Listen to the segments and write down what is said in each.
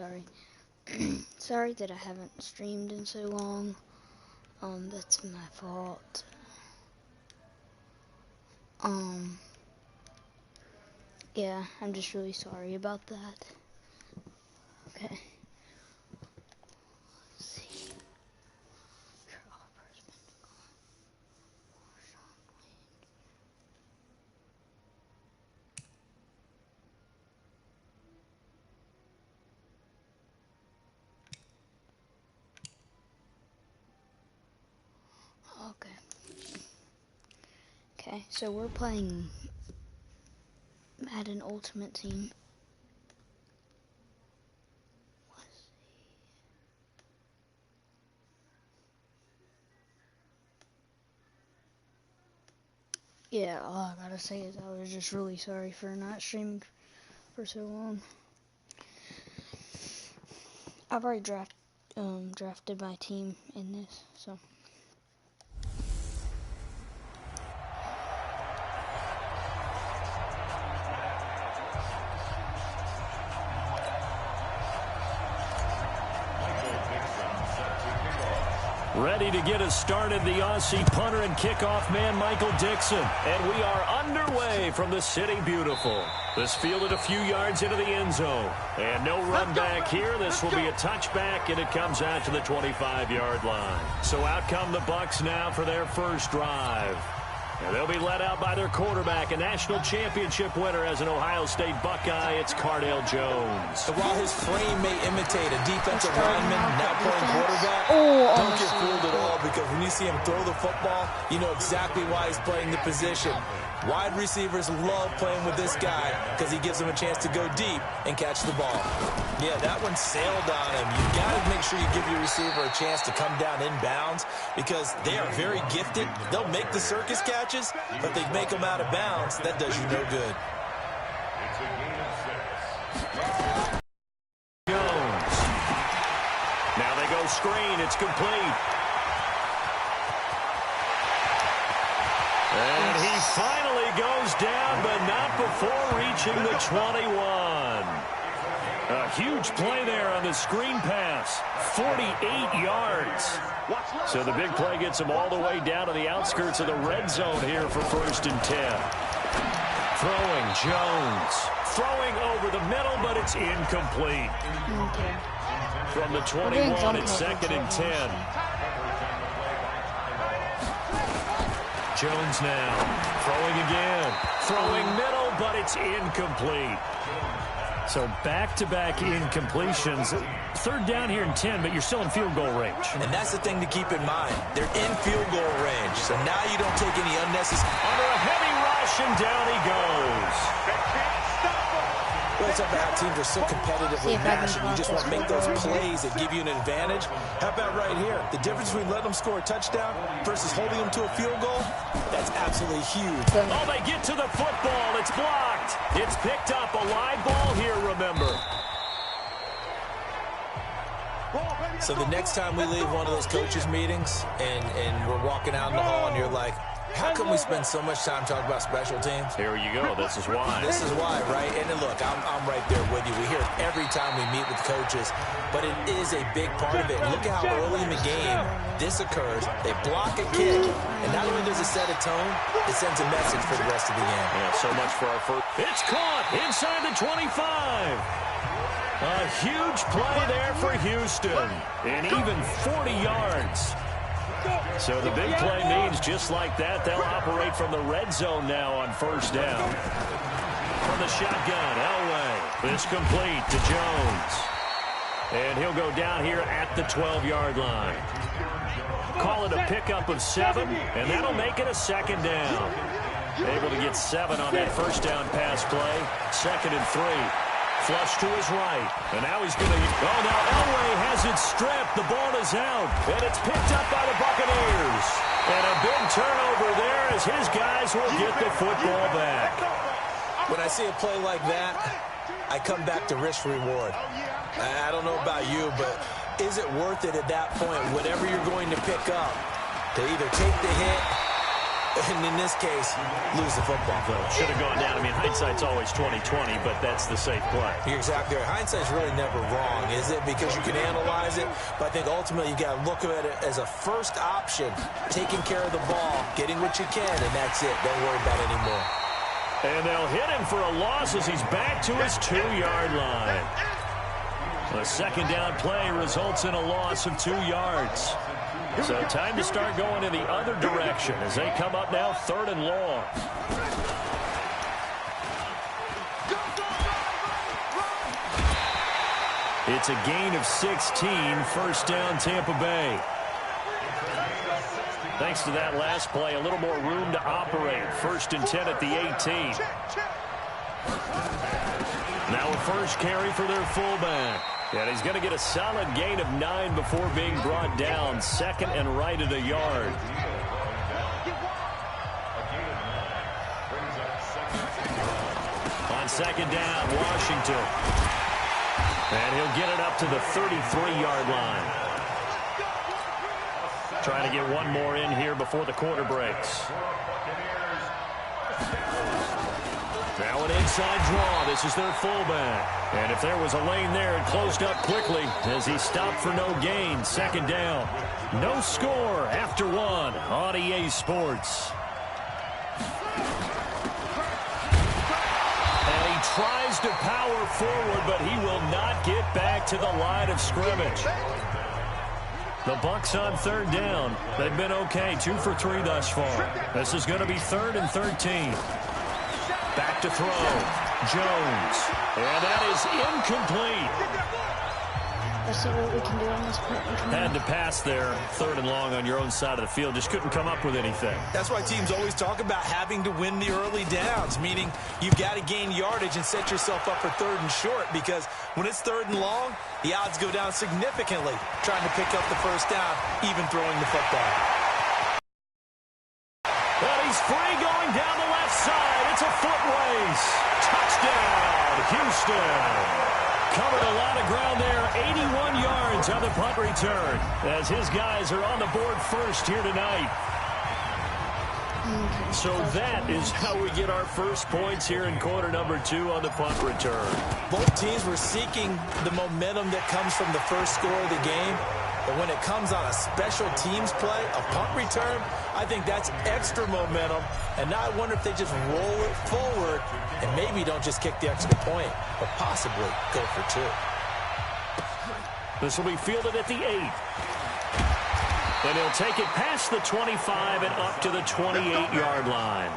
sorry. Sorry that I haven't streamed in so long. That's my fault. Yeah, I'm just really sorry about that. Okay. Let's see. Okay, so we're playing Madden Ultimate Team. Let's see. Yeah, all I gotta say is I was just really sorry for not streaming for so long. I've already drafted my team in this, so. Ready to get us started, the Aussie punter and kickoff man, Michael Dixon. And we are underway from the City Beautiful. This fielded a few yards into the end zone. And no run back here. This will be a touchback, and it comes out to the 25-yard line. So out come the Bucs now for their first drive. And they'll be led out by their quarterback, a national championship winner as an Ohio State Buckeye. It's Cardale Jones. And while his frame may imitate a defensive lineman now playing quarterback, don't get fooled at all, because when you see him throw the football, you know exactly why he's playing the position. Wide receivers love playing with this guy because he gives them a chance to go deep and catch the ball. Yeah, that one sailed on him. You've got to make sure you give your receiver a chance to come down inbounds, because they are very gifted. They'll make the circus catches, but they make them out of bounds. That does you no good. Jones. Now they go screen. It's complete. And he finally goes down, but not before reaching the 21. A huge play there on the screen pass. 48 yards. So the big play gets him all the way down to the outskirts of the red zone here for 1st and 10. Throwing Jones. Throwing over the middle, but it's incomplete. From the 21, it's 2nd and 10. Jones now throwing again. Throwing middle, but it's incomplete. So back-to-back incompletions. 3rd down here and 10, but you're still in field goal range. And that's the thing to keep in mind. They're in field goal range, so now you don't take any unnecessary. Under a heavy rush, and down he goes. Well, it's up to how teams are so competitively matched, and you just want to make those plays that give you an advantage. How about right here? The difference between letting them score a touchdown versus holding them to a field goal, that's absolutely huge. Oh, they get to the football. It's blocked. It's picked up. A live ball here, remember. So the next time we leave one of those coaches' meetings and we're walking out in the hall and you're like, how come we spend so much time talking about special teams? Here you go. This is why. This is why, right? And look, I'm right there with you. We hear it every time we meet with coaches, but it is a big part of it. Look at how early in the game this occurs. They block a kick, and not only does it set a tone, it sends a message for the rest of the game. Yeah, so much for our first. It's caught inside the 25. A huge play there for Houston, and even 40 yards. So the big play means just like that, they'll operate from the red zone now on 1st down. From the shotgun, Elway. It's complete to Jones. And he'll go down here at the 12-yard line. Call it a pickup of 7, and that'll make it a 2nd down. Able to get 7 on that 1st down pass play. 2nd and 3. Flush to his right. And now he's going to... Oh, now Elway has it stripped. The ball is out. And it's picked up by the Buccaneers. And a big turnover there as his guys will get the football back. When I see a play like that, I come back to risk-reward. I don't know about you, but is it worth it at that point, whatever you're going to pick up, to either take the hit And in this case, lose the football. Should have gone down. I mean, hindsight's always 20/20, but that's the safe play. You're exactly right. Hindsight's really never wrong, is it? Because you can analyze it, but I think ultimately you got to look at it as a first option, taking care of the ball, getting what you can, and that's it. Don't worry about it anymore. And they'll hit him for a loss as he's back to his 2-yard line. A second down play results in a loss of 2 yards. So time to start going in the other direction as they come up now 3rd and long. It's a gain of 16, first down Tampa Bay. Thanks to that last play, a little more room to operate. 1st and 10 at the 18. Now a first carry for their fullback. And he's going to get a solid gain of 9 before being brought down. 2nd and right at a yard. On 2nd down, Washington. And he'll get it up to the 33-yard line. Trying to get one more in here before the quarter breaks. Now an inside draw. This is their fullback. And if there was a lane there, it closed up quickly as he stopped for no gain. 2nd down. No score after 1 on EA Sports. And he tries to power forward, but he will not get back to the line of scrimmage. The Bucs on 3rd down. They've been okay. 2 for 3 thus far. This is going to be 3rd and 13. Back to throw. Jones. And that is incomplete. Let's see what we can do on this punt return. Had to pass there. 3rd and long on your own side of the field. Just couldn't come up with anything. That's why teams always talk about having to win the early downs, meaning you've got to gain yardage and set yourself up for 3rd and short, because when it's 3rd and long, the odds go down significantly trying to pick up the first down, even throwing the football. But he's free going down the left side. It's a foot race. Touchdown, Houston. Covered a lot of ground there. 81 yards on the punt return as his guys are on the board first here tonight. So that is how we get our first points here in quarter number 2 on the punt return. Both teams were seeking the momentum that comes from the first score of the game. But when it comes on a special teams play, a punt return, I think that's extra momentum. And now I wonder if they just roll it forward and maybe don't just kick the extra point, but possibly go for 2. This will be fielded at the 8. And he'll take it past the 25 and up to the 28-yard line.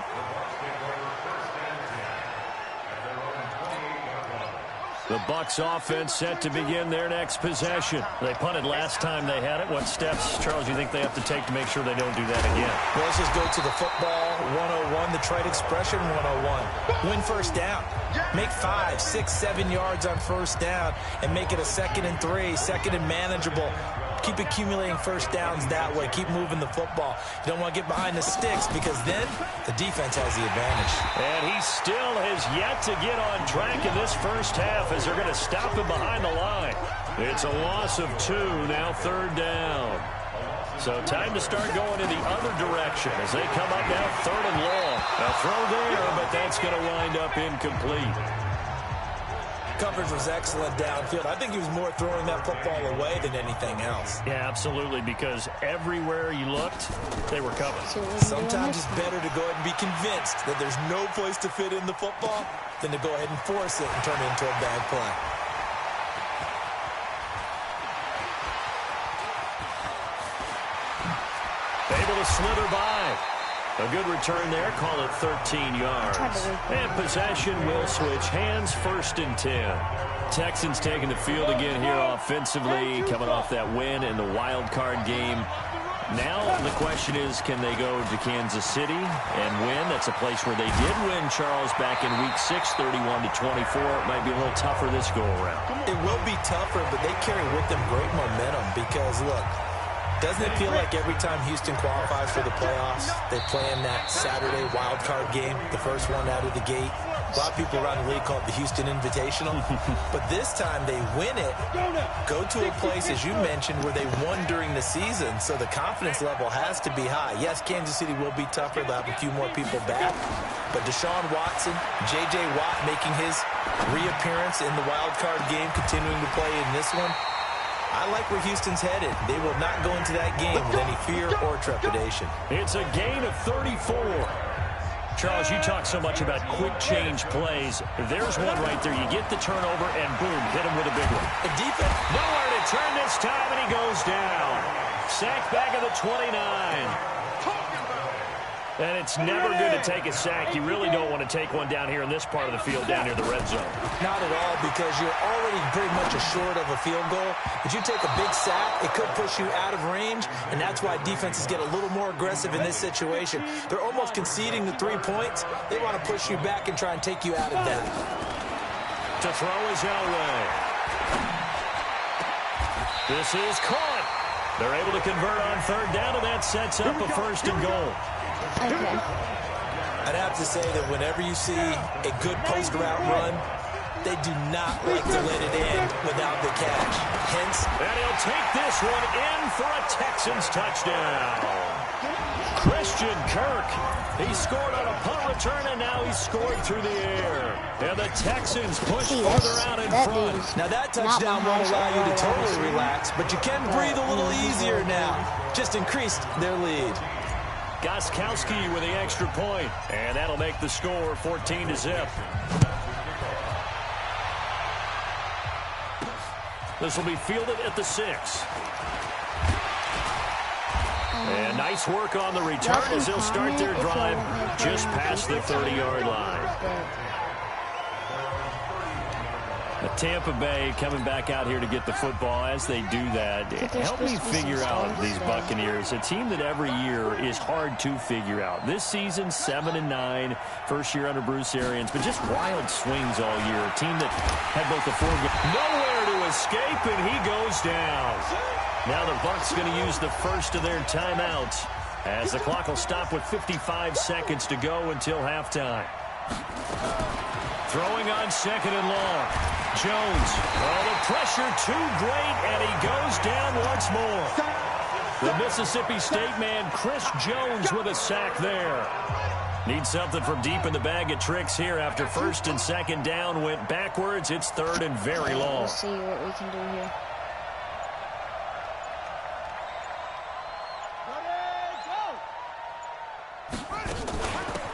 The Bucs offense set to begin their next possession. They punted last time they had it. What steps, Charles, do you think they have to take to make sure they don't do that again? Well, let's just go to the football 101, the trite expression 101. Win first down. Make 5, 6, 7 yards on first down and make it a 2nd and 3, 2nd and manageable. Keep accumulating first downs that way. Keep moving the football. You don't want to get behind the sticks because then the defense has the advantage. And he still has yet to get on track in this first half as they're going to stop him behind the line. It's a loss of 2, now 3rd down. So time to start going in the other direction as they come up now 3rd and long. A throw there, but that's going to wind up incomplete. Coverage was excellent downfield. I think he was more throwing that football away than anything else. Yeah, absolutely, because everywhere you looked, they were covered. Sometimes it's better to go ahead and be convinced that there's no place to fit in the football than to go ahead and force it and turn it into a bad play. Able to slither by. A good return there. Call it 13 yards. And possession will switch hands. 1st and 10. Texans taking the field again here offensively, coming off that win in the wild card game. Now the question is, can they go to Kansas City and win? That's a place where they did win, Charles, back in week 6, 31-24. It might be a little tougher this go around. It will be tougher, but they carry with them great momentum because, look, doesn't it feel like every time Houston qualifies for the playoffs, they play in that Saturday wild card game, the first one out of the gate? A lot of people around the league call it the Houston Invitational. But this time they win it, go to a place, as you mentioned, where they won during the season. So the confidence level has to be high. Yes, Kansas City will be tougher. They'll have a few more people back. But Deshaun Watson, J.J. Watt making his reappearance in the wild card game, continuing to play in this one. I like where Houston's headed. They will not go into that game with any fear or trepidation. It's a gain of 34. Charles, you talk so much about quick change plays. There's one right there. You get the turnover, and boom, hit him with a big one. The defense. Nowhere to turn this time, and he goes down. Sacked back at the 29. And it's never good to take a sack. You really don't want to take one down here in this part of the field, down near the red zone. Not at all, because you're already pretty much assured of a field goal. If you take a big sack, it could push you out of range, and that's why defenses get a little more aggressive in this situation. They're almost conceding the 3 points. They want to push you back and try and take you out of that. To throw is Elway. This is caught. They're able to convert on third down, and that sets up a 1st and goal. Okay. I'd have to say that whenever you see a good post route run, they do not like to let it in without the catch. Hence, and he'll take this one in for a Texans touchdown. Christian Kirk. He scored on a punt return, and now he's scored through the air. And the Texans push further out in front. Now that touchdown won't allow you to totally relax, but you can breathe a little easier now. Just increased their lead. Gostkowski with the extra point, and that'll make the score 14-0. This will be fielded at the 6. And nice work on the return as they'll start their drive just past the 30-yard line. Tampa Bay coming back out here to get the football. As they do that, help me figure out these Buccaneers, a team that every year is hard to figure out. This season, 7-9, first year under Bruce Arians, but just wild swings all year. A team that had both the nowhere to escape, and he goes down. Now the Bucs going to use the first of their timeouts as the clock will stop with 55 seconds to go until halftime. Throwing on 2nd and long. Jones. Oh, the pressure too great, and he goes down once more. The Mississippi State man, Chris Jones, with a sack there. Needs something from deep in the bag of tricks here after 1st and 2nd down. Went backwards. It's 3rd and very long. Let's see what we can do here.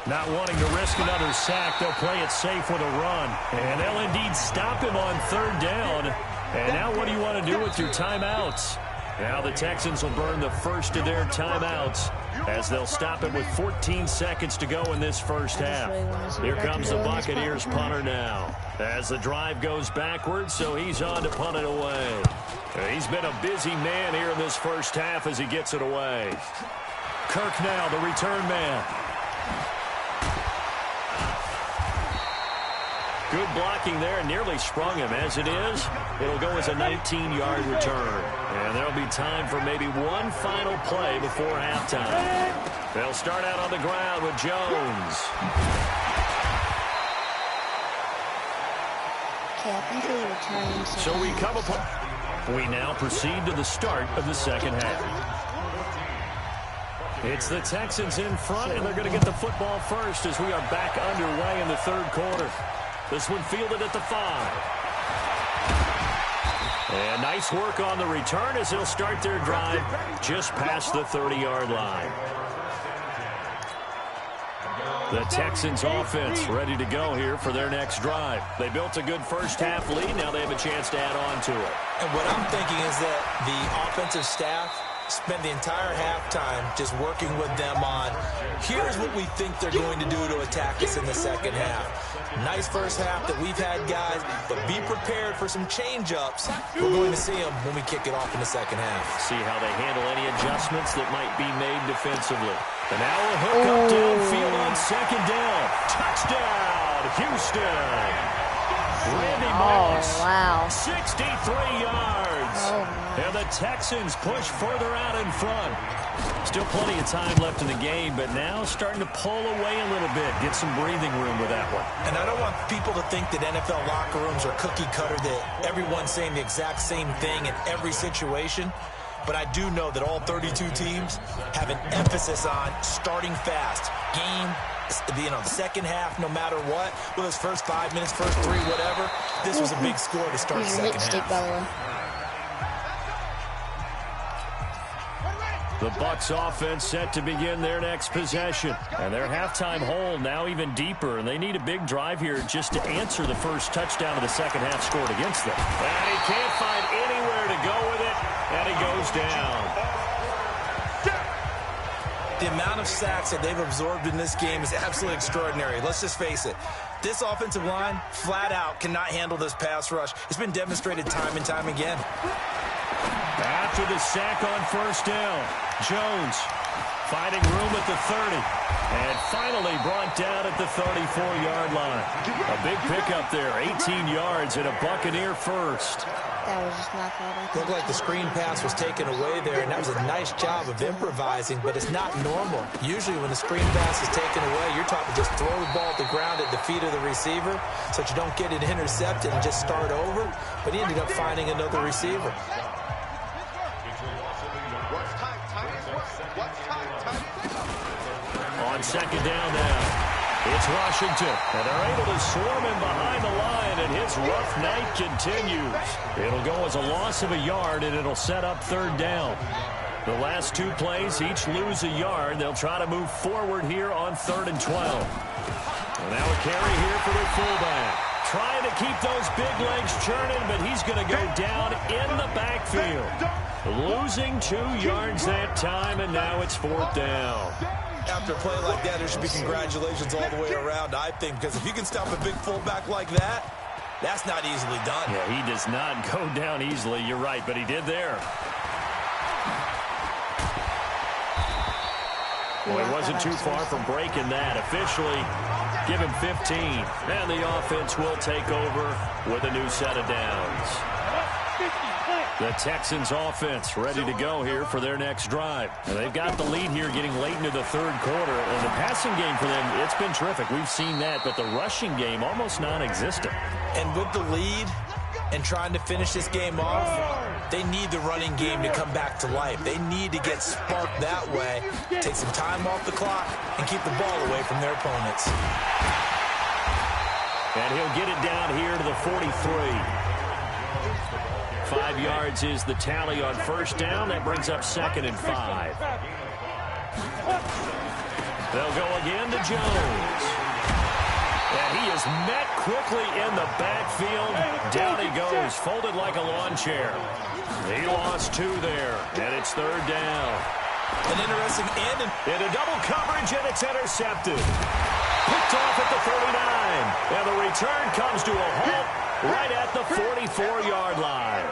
Not wanting to risk another sack, they'll play it safe with a run. And they'll indeed stop him on 3rd down. And now what do you want to do with your timeouts? Now the Texans will burn the first of their timeouts as they'll stop it with 14 seconds to go in this first half. Here comes the Buccaneers punter now as the drive goes backwards, so he's on to punt it away. He's been a busy man here in this first half as he gets it away. Kirk now, the return man. Good blocking there, nearly sprung him. As it is, it'll go as a 19-yard return. And there'll be time for maybe one final play before halftime. They'll start out on the ground with Jones. Okay, I think we're returning. So we come upon. We now proceed to the start of the second half. It's the Texans in front, and they're going to get the football first as we are back underway in the 3rd quarter. This one fielded at the 5. And nice work on the return as they'll start their drive just past the 30-yard line. The Texans offense ready to go here for their next drive. They built a good first half lead. Now they have a chance to add on to it. And what I'm thinking is that the offensive staff spent the entire halftime just working with them on, here's what we think they're going to do to attack us in the second half. Nice first half that we've had, guys, but be prepared for some change-ups. We're going to see them when we kick it off in the second half. See how they handle any adjustments that might be made defensively. And now a hook up downfield on 2nd down. Touchdown, Houston. Randy Moss, wow. 63 yards. Oh, and the Texans push further out in front. Still plenty of time left in the game, but now starting to pull away a little bit. Get some breathing room with that one. And I don't want people to think that NFL locker rooms are cookie cutter, that everyone's saying the exact same thing in every situation. But I do know that all 32 teams have an emphasis on starting fast. The second half, no matter what, whether it's first 5 minutes, first 3, whatever, this was a big score to start the second half. By the way. The Bucs offense set to begin their next possession. And their halftime hole now even deeper, and they need a big drive here just to answer the first touchdown of the second half scored against them. And he can't find anywhere to go with it, and he goes down. The amount of sacks that they've absorbed in this game is absolutely extraordinary. Let's just face it. This offensive line, flat out, cannot handle this pass rush. It's been demonstrated time and time again. After the sack on first down, Jones finding room at the 30. And finally brought down at the 34-yard line. A big pickup there, 18 yards and a Buccaneer first. That was just not bad. Looked like the screen pass was taken away there, and that was a nice job of improvising, but it's not normal. Usually when the screen pass is taken away, you're taught to just throw the ball at the ground at the feet of the receiver so that you don't get it intercepted and just start over, but he ended up finding another receiver. On second down now, it's Washington, and they're able to swarm him behind the line, and his rough night continues. It'll go as a loss of a yard, and it'll set up third down. The last two plays each lose a yard. They'll try to move forward here on 3rd and 12. And now a carry here for their fullback. Trying to keep those big legs churning, but he's going to go down in the backfield. Losing 2 yards that time, and now it's 4th down. After a play like that, there should be congratulations all the way around, I think, because if you can stop a big fullback like that, that's not easily done. Yeah, he does not go down easily. You're right, but he did there. Well, he wasn't too far from breaking that. Officially, give him 15. And the offense will take over with a new set of downs. The Texans offense ready to go here for their next drive. And they've got the lead here getting late into the third quarter. And the passing game for them, it's been terrific. We've seen that, but the rushing game almost non-existent. And with the lead and trying to finish this game off, they need the running game to come back to life. They need to get sparked that way, take some time off the clock, and keep the ball away from their opponents. And he'll get it down here to the 43. 5 yards is the tally on first down. That brings up 2nd and 5. They'll go again to Jones. And he is met quickly in the backfield. Down he goes, folded like a lawn chair. He lost 2 there, and it's 3rd down. An interesting end. In a double coverage, and it's intercepted. Picked off at the 39. And the return comes to a halt right at the 44-yard line.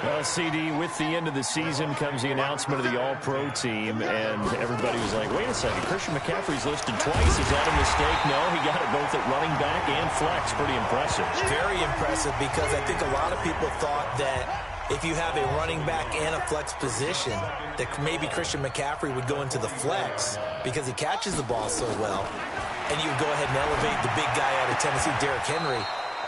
Well, CD, with the end of the season comes the announcement of the All-Pro team, and everybody was like, wait a second, Christian McCaffrey's listed twice. Is that a mistake? No, he got it both at running back and flex. Pretty impressive. Very impressive, because I think a lot of people thought that if you have a running back and a flex position, that maybe Christian McCaffrey would go into the flex because he catches the ball so well, and you would go ahead and elevate the big guy out of Tennessee, Derrick Henry,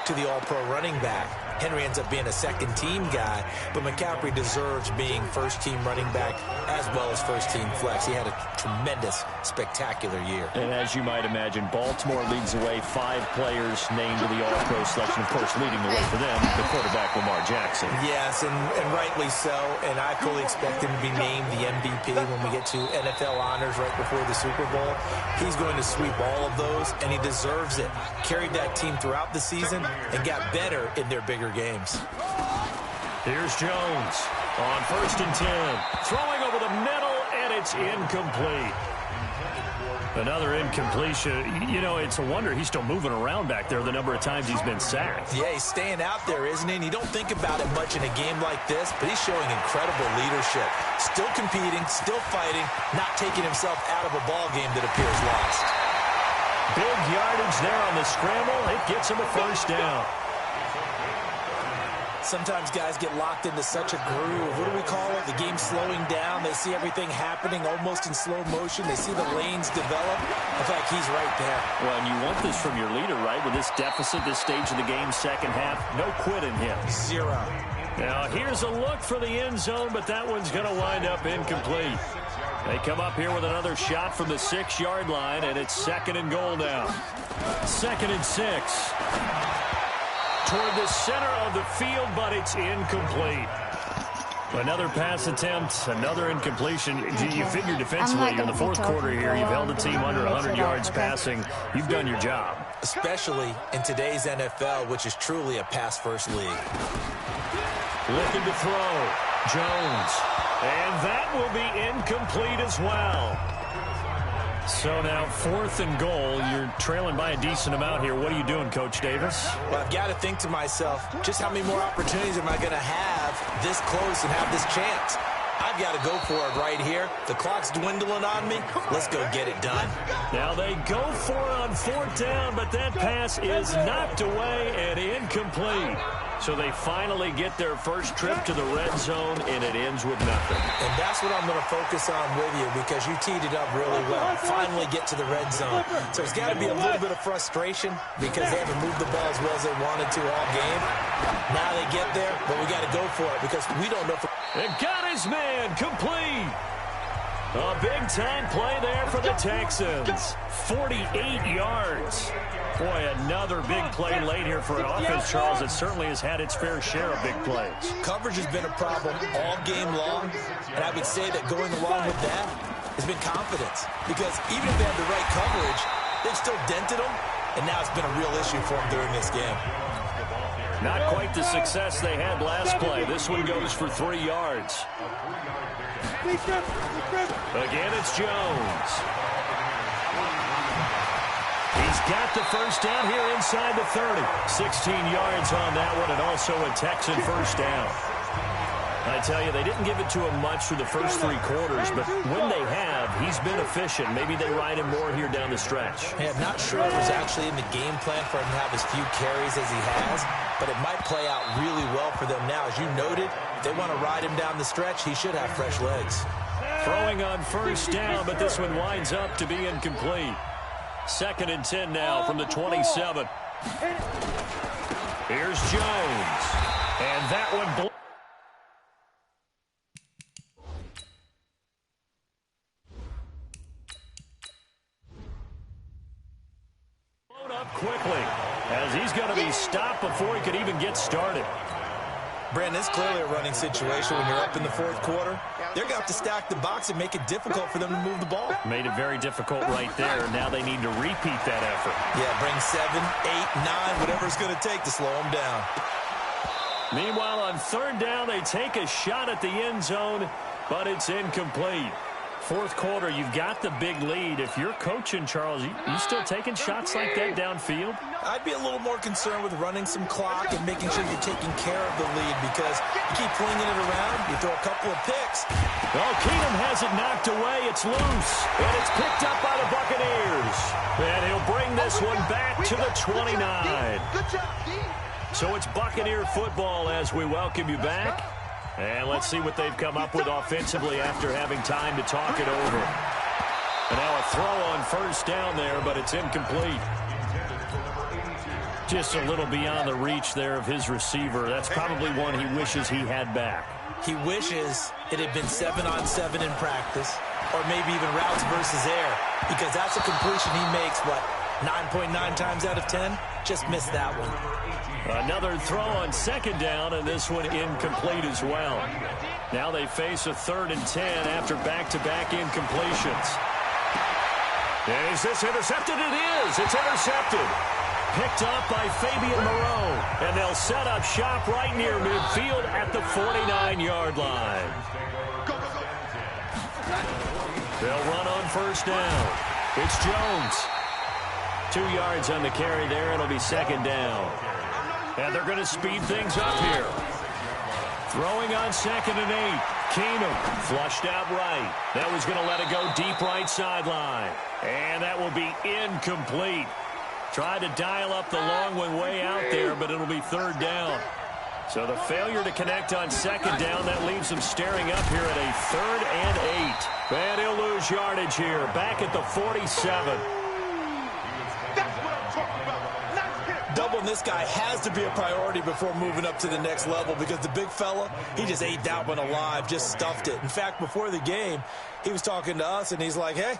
to the All-Pro running back. Henry ends up being a second-team guy, but McCaffrey deserves being first-team running back as well as first-team flex. He had a tremendous, spectacular year. And as you might imagine, Baltimore leads the way. 5 players named to the All-Pro selection. Of course, leading the way for them, the quarterback Lamar Jackson. Yes, and rightly so, and I fully expect him to be named the MVP when we get to NFL honors right before the Super Bowl. He's going to sweep all of those, and he deserves it. Carried that team throughout the season and got better in their bigger games. Here's Jones on 1st and 10. Throwing over the middle, and it's incomplete. Another incompletion. You know, it's a wonder he's still moving around back there the number of times he's been sacked. Yeah, he's staying out there, isn't he? And you don't think about it much in a game like this, but he's showing incredible leadership. Still competing, still fighting, not taking himself out of a ball game that appears lost. Big yardage there on the scramble. It gets him a first down. sometimes guys get locked into such a groove. What do we call it? The game slowing down. They see everything happening almost in slow motion. They see the lanes develop. In fact, he's right there. Well, and you want this from your leader, right? With this deficit, this stage of the game, second half, no quit in him. 0. Now, here's a look for the end zone, but that one's going to wind up incomplete. They come up here with another shot from the 6-yard line, and it's 2nd and goal now. 2nd and 6. Toward the center of the field, but it's incomplete. Another pass attempt, another incompletion. You figure defensively in the fourth quarter here, you've held the team under 100 yards passing. You've done your job. Especially in today's NFL, which is truly a pass-first league. Looking to throw. Jones. And that will be incomplete as well. So now 4th and goal. You're trailing by a decent amount here. What are you doing, Coach Davis? Well, I've got to think to myself, just how many more opportunities am I going to have this close and have this chance? I've got to go for it right here. The clock's dwindling on me. Let's go get it done. Now they go for it on 4th down, but that pass is knocked away and incomplete. So they finally get their first trip to the red zone, and it ends with nothing. And that's what I'm going to focus on with you, because you teed it up really well. Finally get to the red zone. So it's got to be a little bit of frustration because they haven't moved the ball as well as they wanted to all game. Now they get there, but we got to go for it because we don't know. And got his man complete. A big-time play there for the Texans. 48 yards. Boy, another big play late here for an offense, Charles, that certainly has had its fair share of big plays. Coverage has been a problem all game long, and I would say that going along with that has been confidence. Because even if they have the right coverage, they've still dented them, and now it's been a real issue for them during this game. Not quite the success they had last play. This one goes for 3 yards. Again, it's Jones. He's got the first down here inside the 30. 16 yards on that one, and also a Texan first down. I tell you, they didn't give it to him much through the first 3 quarters, but when they have, he's been efficient. Maybe they ride him more here down the stretch. Hey, I'm not sure it was actually in the game plan for him to have as few carries as he has, but it might play out really well for them now. As you noted, if they want to ride him down the stretch, he should have fresh legs. Throwing on first down, but this one winds up to be incomplete. 2nd and 10 now from the 27. Here's Jones. And that one up quickly as he's going to be stopped before he could even get started. Brandon, it's clearly a running situation when you're up in the 4th quarter. They're going to have to stack the box and make it difficult for them to move the ball. Made it very difficult right there. Now they need to repeat that effort. Yeah, bring 7, 8, 9, whatever it's going to take to slow them down. Meanwhile, on 3rd down, they take a shot at the end zone, but it's incomplete. 4th quarter, you've got the big lead. If you're coaching, Charles, you still taking shots like that downfield? I'd be a little more concerned with running some clock and making sure you're taking care of the lead, because you keep flinging it around, you throw a couple of picks. Well, Keenum has it knocked away. It's loose, and it's picked up by the Buccaneers. And he'll bring this one back to the 29. So it's Buccaneer football as we welcome you back. And let's see what they've come up with offensively after having time to talk it over. And now a throw on first down there, but it's incomplete. Just a little beyond the reach there of his receiver. That's probably one he wishes he had back. He wishes it had been 7-on-7 in practice, or maybe even routes versus air, because that's a completion he makes, 9.9 times out of 10? Just missed that one. Another throw on 2nd down, and this one incomplete as well. Now they face a 3rd and 10 after back-to-back incompletions. Is this intercepted? It is. It's intercepted. Picked up by Fabian Moreau, and they'll set up shop right near midfield at the 49-yard line. They'll run on first down. It's Jones. 2 yards on the carry there. It'll be 2nd down. And they're going to speed things up here. Throwing on 2nd and 8. Keenum flushed out right. That was going to let it go deep right sideline. And that will be incomplete. Tried to dial up the long one way out there, but it'll be 3rd down. So the failure to connect on second down, that leaves him staring up here at a 3rd and 8. And he'll lose yardage here, back at the 47. Doubling this guy has to be a priority before moving up to the next level, because the big fella, he just ate that one alive, just stuffed it. In fact, before the game, he was talking to us, and he's like, hey,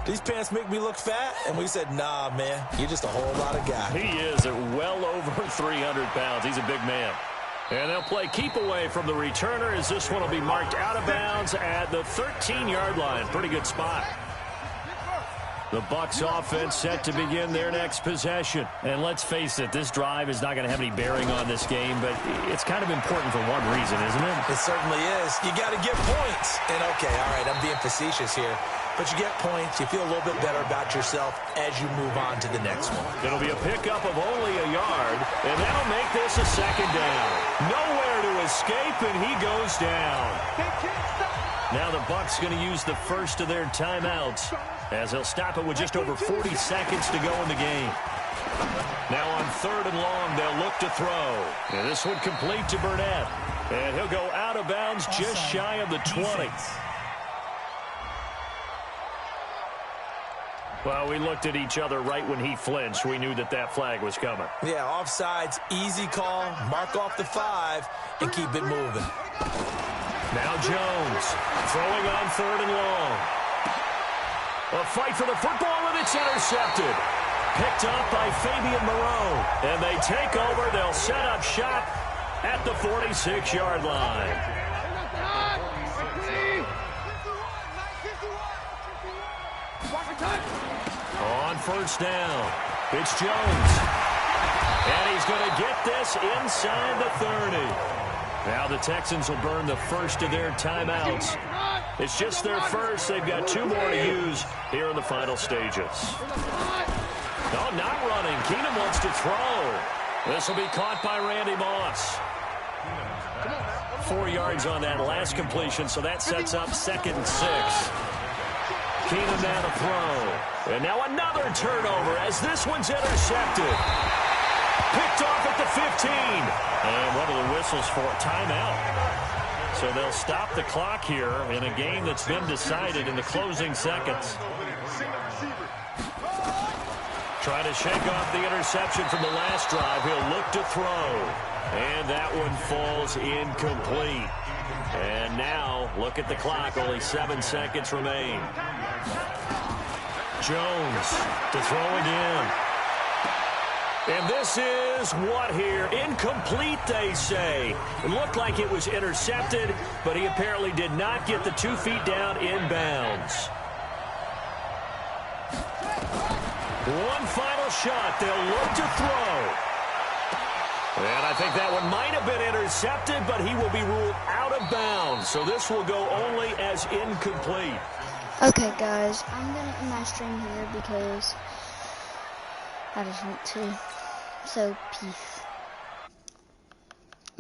these pants make me look fat? And we said, nah, man, you're just a whole lot of guy. He is at well over 300 pounds. He's a big man. And they'll play keep away from the returner, as this one will be marked out of bounds at the 13-yard line. Pretty good spot. The Bucs offense set to begin their next possession. And let's face it, this drive is not going to have any bearing on this game, but it's kind of important for one reason, isn't it? It certainly is. You got to get points. And, okay, all right, I'm being facetious here. But you get points, you feel a little bit better about yourself as you move on to the next one. It'll be a pickup of only a yard, and that'll make this a 2nd down. Nowhere to escape, and he goes down. Now the Bucs going to use the first of their timeouts, as they'll stop it with just over 40 seconds to go in the game. Now on 3rd and long, they'll look to throw. And this one complete to Burnett. And he'll go out of bounds just shy of the 20. Well, we looked at each other right when he flinched. We knew that that flag was coming. Yeah, offsides, easy call, mark off the 5, and keep it moving. Now Jones, throwing on 3rd and long. A fight for the football, and it's intercepted. Picked up by Fabian Moreau. And they take over. They'll set up shop at the 46-yard line. On 1st down, it's Jones. And he's going to get this inside the 30. Now the Texans will burn the first of their timeouts. It's just their first. They've got 2 more to use here in the final stages. No, not running. Keenum wants to throw. This will be caught by Randy Moss. 4 yards on that last completion, so that sets up 2nd and 6. Keenum now to throw. And now another turnover as this one's intercepted. Picked off at the 15. And what are the whistles for? Timeout. So they'll stop the clock here in a game that's been decided in the closing seconds. Trying to shake off the interception from the last drive. He'll look to throw. And that one falls incomplete. And now, look at the clock. Only 7 seconds remain. Jones to throw again. And this is what here? Incomplete, they say. It looked like it was intercepted, but he apparently did not get the 2 feet down in bounds. One final shot. They'll look to throw. And I think that one might have been intercepted, but he will be ruled out of bounds. So this will go only as incomplete. Okay, guys, I'm going to end my stream here because I just want to. So, peace.